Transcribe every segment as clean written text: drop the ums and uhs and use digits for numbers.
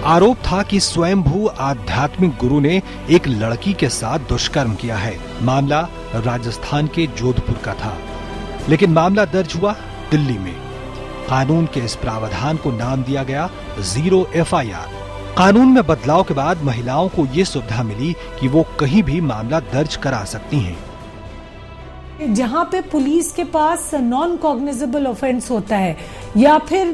आरोप था कि स्वयंभू आध्यात्मिक गुरु ने एक लड़की के साथ दुष्कर्म किया है। मामला राजस्थान के जोधपुर का था, लेकिन मामला दर्ज हुआ दिल्ली में। कानून के इस प्रावधान को नाम दिया गया 0 FIR। कानून में बदलाव के बाद महिलाओं को ये सुविधा मिली कि वो कहीं भी मामला दर्ज करा सकती हैं। जहां पे पुलिस के पास नॉन कॉग्निजेबल ऑफेंस होता है या फिर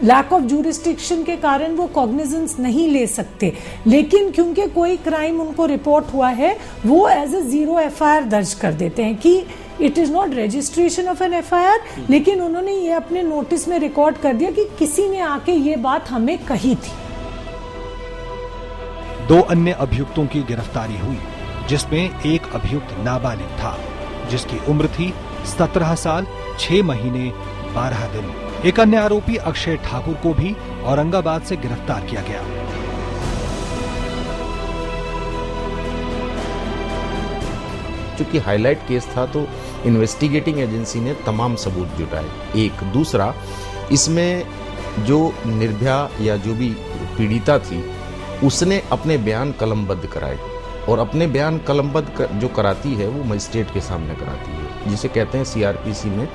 लैक ऑफ ज्यूरिस्डिक्शन के कारण वो कॉग्निजेंस नहीं ले सकते, लेकिन क्योंकि कोई क्राइम उनको रिपोर्ट हुआ है, वो एज ए 0 FIR दर्ज कर देते हैं कि it is not registration of an FIR, लेकिन उन्होंने ये अपने नोटिस में रिकॉर्ड कर दिया कि किसी ने आके ये बात हमें कही थी। 2 अन्य अभियुक्तों की गिरफ्तारी हुई, जिसमें एक अभियुक्त नाबालिग था जिसकी उम्र थी 17 साल 6 महीने 12 दिन। एक अन्य आरोपी अक्षय ठाकुर को भी औरंगाबाद से गिरफ्तार किया गया। चूंकि हाईलाइट केस था तो इन्वेस्टिगेटिंग एजेंसी ने तमाम सबूत जुटाए। एक दूसरा, इसमें जो निर्भया या जो भी पीड़िता थी उसने अपने बयान कलमबद्ध कराए, और अपने बयान कलमबद्ध जो कराती है वो मजिस्ट्रेट के सामने कराती है, जिसे कहते हैं CRPC में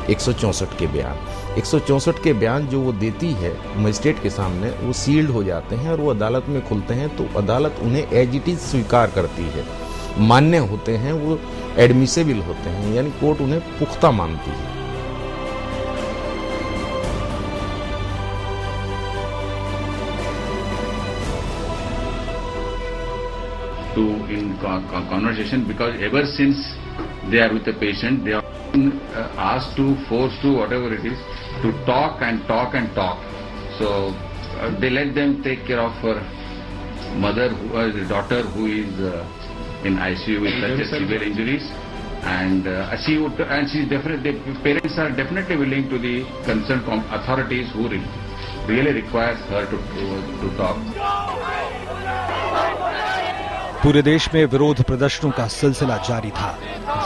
164 के बयान। 164 के बयान जो वो देती है मजिस्ट्रेट के सामने, वो सील्ड हो जाते हैं और वो अदालत में खुलते हैं, तो अदालत उन्हें एज इट इज स्वीकार करती है, मान्य होते हैं, वो एडमिसेबल होते हैं, यानी कोर्ट उन्हें पुख्ता मानती है। To in conversation, because ever since they are with the patient, they are asked to, forced to, whatever it is, to talk and talk and talk. So they let them take care of her mother, daughter who is in ICU with such severe injuries, and she's definitely, the parents are definitely willing to the concerned authorities who really requires her to talk. पूरे देश में विरोध प्रदर्शनों का सिलसिला जारी था।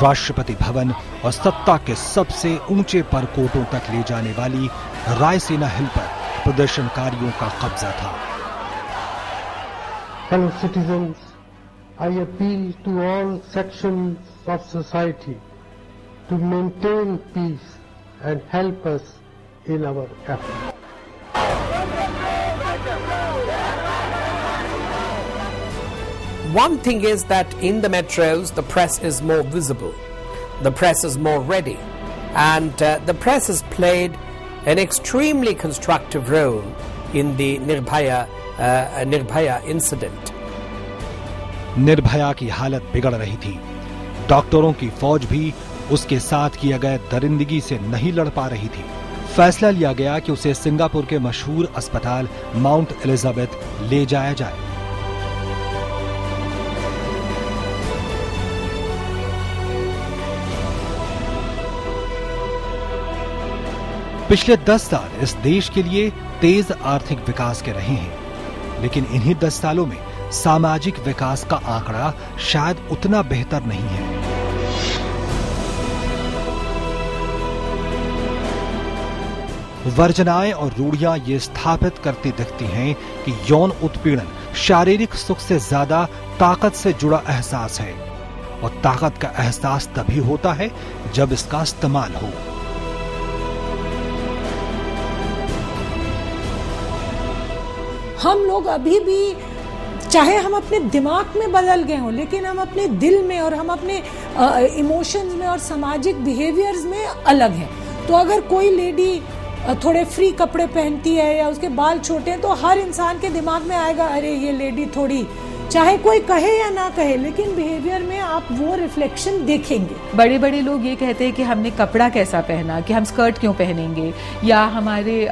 राष्ट्रपति भवन और सत्ता के सबसे ऊंचे परकोटों तक ले जाने वाली रायसेना हिल पर प्रदर्शनकारियों का कब्जा था। Fellow citizens, I appeal to all sections of society to maintain peace and help us in our effort. One thing is that in the metros, the press is more visible, the press is more ready, and the press has played an extremely constructive role in the Nirbhaya incident. Nirbhaya की हालत बिगड़ रही थी। डॉक्टरों की फौज भी उसके साथ किए गए दरिंदगी से नहीं लड़ पा रही थी। फैसला लिया गया कि उसे सिंगापुर के मशहूर अस्पताल माउंट एलिजाबेथ ले जाया जाए। पिछले 10 साल इस देश के लिए तेज आर्थिक विकास के रहे हैं, लेकिन इन्हीं 10 सालों में सामाजिक विकास का आंकड़ा शायद उतना बेहतर नहीं है। वर्जनाएं और रूढ़ियां ये स्थापित करती दिखती हैं कि यौन उत्पीड़न शारीरिक सुख से ज्यादा ताकत से जुड़ा एहसास है, और ताकत का एहसास तभी होता है जब इसका इस्तेमाल हो। हम लोग अभी भी, चाहे हम अपने दिमाग में बदल गए हों, लेकिन हम अपने दिल में और हम अपने इमोशंस में और सामाजिक बिहेवियर्स में अलग हैं। तो अगर कोई लेडी थोड़े फ्री कपड़े पहनती है या उसके बाल छोटे हैं, तो हर इंसान के दिमाग में आएगा, अरे ये लेडी थोड़ी, चाहे कोई कहे या ना कहे, लेकिन बिहेवियर में आप वो रिफ्लेक्शन देखेंगे। बड़े बड़े लोग ये कहते हैं कि हमने कपड़ा कैसा पहना, कि हम स्कर्ट क्यों पहनेंगे, या हमारे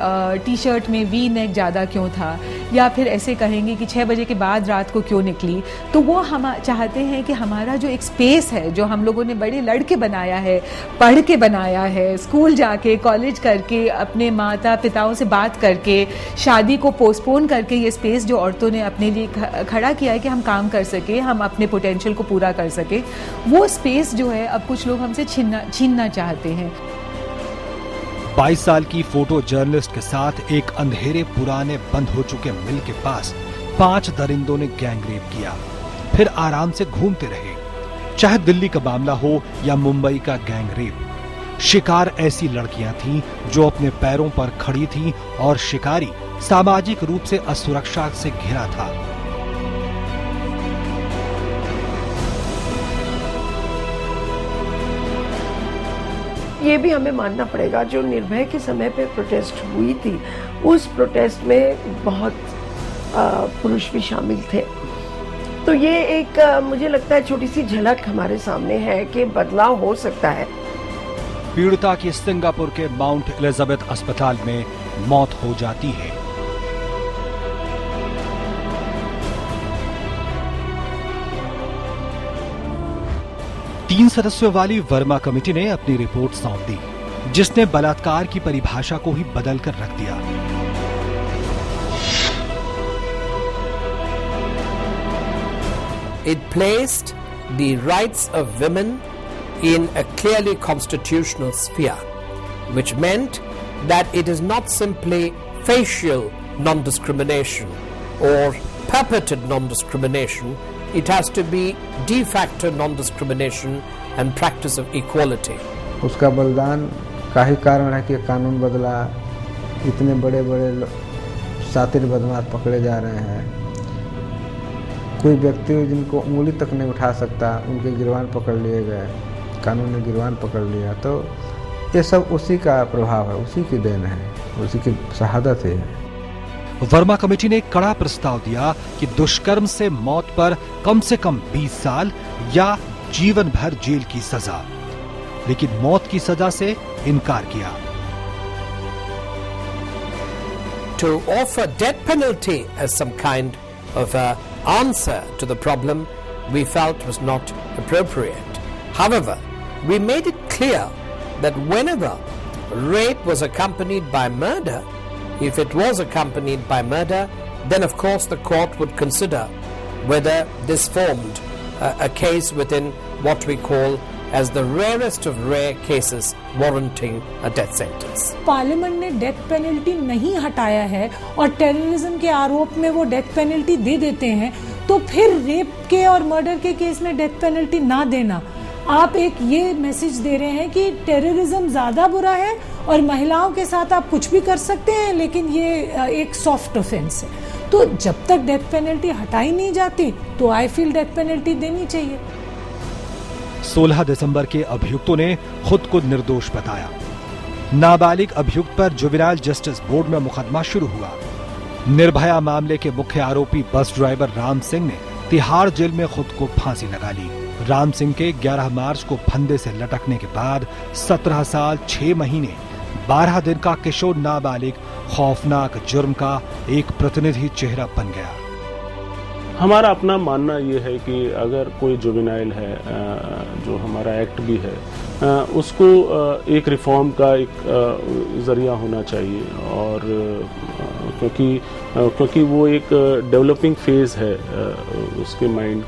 टी शर्ट में वी नेक ज़्यादा क्यों था, या फिर ऐसे कहेंगे कि 6 बजे के बाद रात को क्यों निकली। तो वो हम चाहते हैं कि हमारा जो एक स्पेस है, जो हम लोगों ने बड़े लड़के बनाया है, पढ़ के बनाया है, स्कूल जाके, कॉलेज करके, अपने माता पिताओं से बात करके, शादी को पोस्टपोन करके, ये स्पेस जो औरतों ने अपने लिए खड़ा किया है कि हम काम कर सके, हम अपने पोटेंशियल को पूरा कर सके, वो स्पेस जो है अब कुछ लोग हमसे छीनना चाहते हैं। 22 साल की फोटो जर्नलिस्ट के साथ एक अंधेरे पुराने बंद हो चुके मिल के पास 5 दरिंदों ने गैंगरेप किया, फिर आराम से घूमते रहे। चाहे दिल्ली का मामला हो या मुंबई का गैंगरेप, शिकार ऐसी लड़कियां थीं जो अपने पैरों पर खड़ी थीं और शिकारी सामाजिक रूप से असुरक्षा से घिरा था। ये भी हमें मानना पड़ेगा, जो निर्भया के समय पे प्रोटेस्ट हुई थी, उस प्रोटेस्ट में बहुत पुरुष भी शामिल थे। तो ये एक मुझे लगता है छोटी सी झलक हमारे सामने है कि बदलाव हो सकता है। पीड़िता की सिंगापुर के माउंट एलिजाबेथ अस्पताल में मौत हो जाती है। तीन सदस्यों वाली वर्मा कमेटी ने अपनी रिपोर्ट सौंप दी, जिसने बलात्कार की परिभाषा को ही बदलकर रख दिया। It placed the rights of women in a clearly constitutional sphere, which meant that it is not simply facial non-discrimination or purported non-discrimination, it has to be de facto non-discrimination and practice of equality. उसका बलिदान का ही कारण है कि कानून बदला, इतने बड़े बड़े सातिर बदमाश पकड़े जा रहे हैं। कोई व्यक्ति जिनको उंगली तक नहीं उठा सकता, उनके गिरवान पकड़ लिए गए, कानून ने गिरवान पकड़ लिया। तो ये सब उसी का प्रभाव है, उसी की देन है, उसी की शहादत है। वर्मा कमेटी ने कड़ा प्रस्ताव दिया कि दुष्कर्म से मौत पर कम से कम 20 साल या जीवन भर जेल की सजा, लेकिन मौत की सजा से इनकार किया। To offer death penalty as some kind of a answer to the problem we felt was not appropriate. However, we made it clear that whenever rape was accompanied by murder, if it was accompanied by murder, then of course the court would consider whether this formed a case within what we call as the rarest of rare cases warranting a death sentence. Parliament ने death penalty नहीं हटाया है और terrorism के आरोप में वो death penalty दे देते हैं, तो फिर रेप के और मर्डर के केस में डेथ पेनल्टी ना देना, आप एक ये मैसेज दे रहे हैं कि टेररिज्म ज्यादा बुरा है और महिलाओं के साथ आप कुछ भी कर सकते हैं, लेकिन ये एक सॉफ्ट ऑफेंस है। तो जब तक डेथ पेनल्टी हटाई नहीं जाती तो आई फील डेथ पेनल्टी देनी चाहिए। 16 दिसंबर के अभियुक्तों ने खुद को निर्दोष बताया। नाबालिग अभियुक्त पर जुवेनाइल जस्टिस बोर्ड में मुकदमा शुरू हुआ। निर्भया मामले के मुख्य आरोपी बस ड्राइवर राम सिंह ने तिहाड़ जेल में खुद को फांसी लगा ली। राम सिंह के 11 मार्च को फंदे से लटकने के बाद 17 साल 6 महीने 12 दिन का किशोर नाबालिग खौफनाक जुर्म का एक प्रतिनिधि चेहरा बन गया। हमारा अपना मानना ये है कि अगर कोई जुवेनाइल है, जो हमारा एक्ट भी है, उसको एक रिफॉर्म का एक जरिया होना चाहिए, और क्योंकि वो एक डेवलपिंग फेज है उसके माइंड।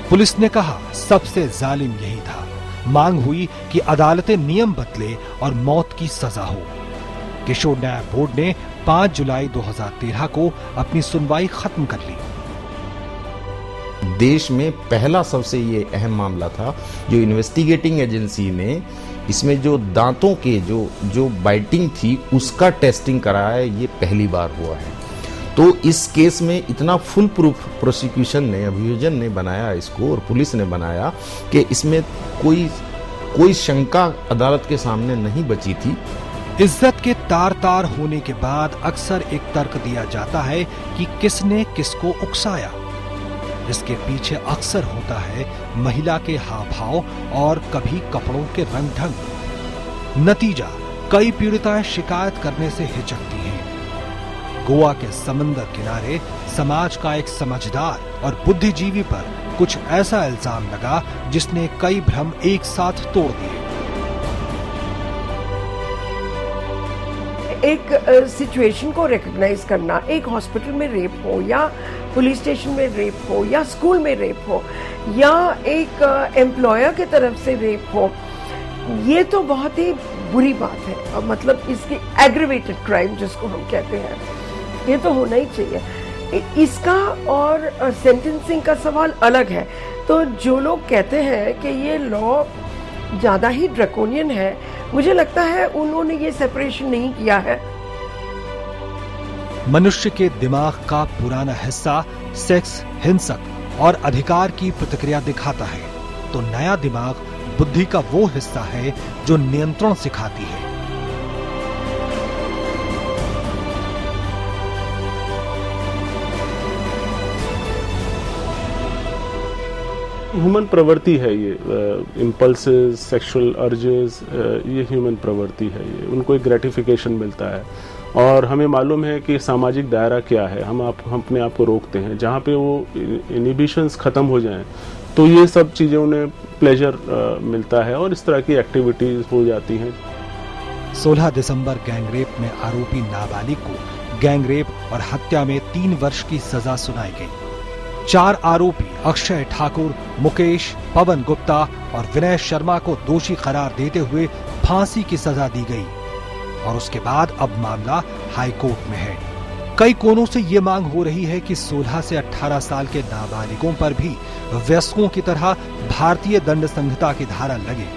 पुलिस ने कहा सबसे जालिम यही था। मांग हुई कि अदालतें नियम बदले और मौत की सजा हो। किशोर न्याय बोर्ड ने 5 जुलाई 2013 को अपनी सुनवाई खत्म कर ली। देश में पहला सबसे ये अहम मामला था जो इन्वेस्टिगेटिंग एजेंसी ने इसमें जो दांतों के जो बाइटिंग थी उसका टेस्टिंग कराया है, ये पहली बार हुआ है। तो इस केस में इतना फुल प्रूफ प्रोसिक्यूशन ने, अभियोजन ने बनाया इसको और पुलिस ने बनाया कि इसमें कोई शंका अदालत के सामने नहीं बची थी। इज्जत के तार तार होने के बाद अक्सर एक तर्क दिया जाता है कि किसने किसको उकसाया। इसके पीछे अक्सर होता है महिला के हाव भाव और कभी कपड़ों के रंग ढंग। नतीजा, कई पीड़िताएं शिकायत करने से हिचकती हैं। गोवा के समंदर किनारे समाज का एक समझदार और बुद्धिजीवी पर कुछ ऐसा इल्जाम लगा जिसने कई भ्रम एक साथ तोड़ दिए। एक सिचुएशन को रिकॉग्नाइज करना, एक हॉस्पिटल में रेप हो या पुलिस स्टेशन में रेप हो या स्कूल में रेप हो या एक एम्प्लॉयर की तरफ से रेप हो, ये तो बहुत ही बुरी बात है। मतलब इसकी एग्रीवेटेड क्राइम जिसको हम कहते हैं, ये तो होना ही चाहिए। इसका और सेंटेंसिंग का सवाल अलग है। तो जो लोग कहते हैं कि ये लॉ ज़्यादा ही ड्रैकोनियन है, मुझे लगता है उन्होंने ये सेपरेशन नहीं किया है। मनुष्य के दिमाग का पुराना हिस्सा सेक्स, हिंसक और अधिकार की प्रतिक्रिया दिखाता है, तो नया दिमाग बुद्धि का वो हिस्सा है जो नियंत्रण सिखाती है। ह्यूमन प्रवृत्ति है ये, इम्पल्सेस, सेक्सुअल अर्जेस, ये ह्यूमन प्रवृत्ति है ये, उनको एक ग्रेटिफिकेशन मिलता है। और हमें मालूम है कि सामाजिक दायरा क्या है, हम अपने आप को रोकते हैं। जहाँ पे वो इनिबिशंस खत्म हो जाएं तो ये सब चीज़ें उन्हें प्लेजर मिलता है और इस तरह की एक्टिविटीज हो जाती हैं। 16 दिसंबर गैंगरेप में आरोपी नाबालिग को गैंगरेप और हत्या में 3 वर्ष की सजा सुनाई गई। 4 आरोपी अक्षय ठाकुर, मुकेश, पवन गुप्ता और विनय शर्मा को दोषी करार देते हुए फांसी की सजा दी गई और उसके बाद अब मामला हाई कोर्ट में है। कई कोनों से ये मांग हो रही है कि 16 से 18 साल के नाबालिगों पर भी वयस्कों की तरह भारतीय दंड संहिता की धारा लगे।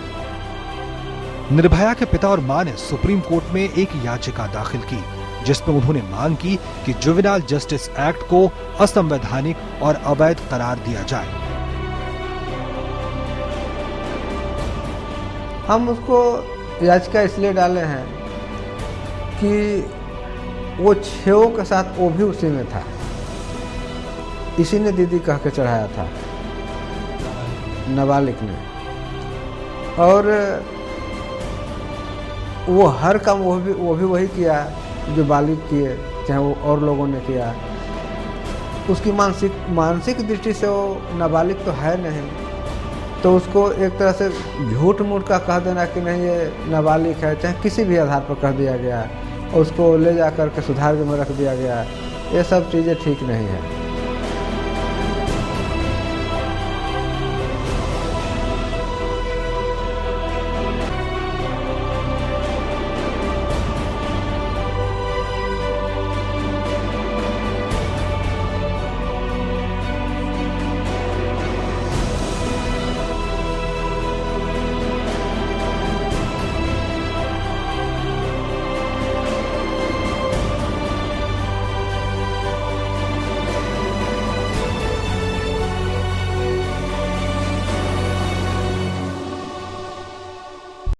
निर्भया के पिता और मां ने सुप्रीम कोर्ट में एक याचिका दाखिल की, जिसमें उन्होंने मांग की कि जुवेनाइल जस्टिस एक्ट को असंवैधानिक और अवैध करार दिया जाए। हम उसको याचिका इसलिए डाले हैं कि वो 6 के साथ वो भी उसी में था, इसी ने दीदी कह के चढ़ाया था नाबालिग ने, और वो हर काम वो भी वही किया जो बालिग किए, चाहे वो और लोगों ने किया। उसकी मानसिक दृष्टि से वो नाबालिग तो है नहीं, तो उसको एक तरह से झूठ मूठ का कह देना कि नहीं ये नाबालिग है, चाहे किसी भी आधार पर कह दिया गया और उसको ले जा कर के सुधार गृह में रख दिया गया, ये सब चीज़ें ठीक नहीं है।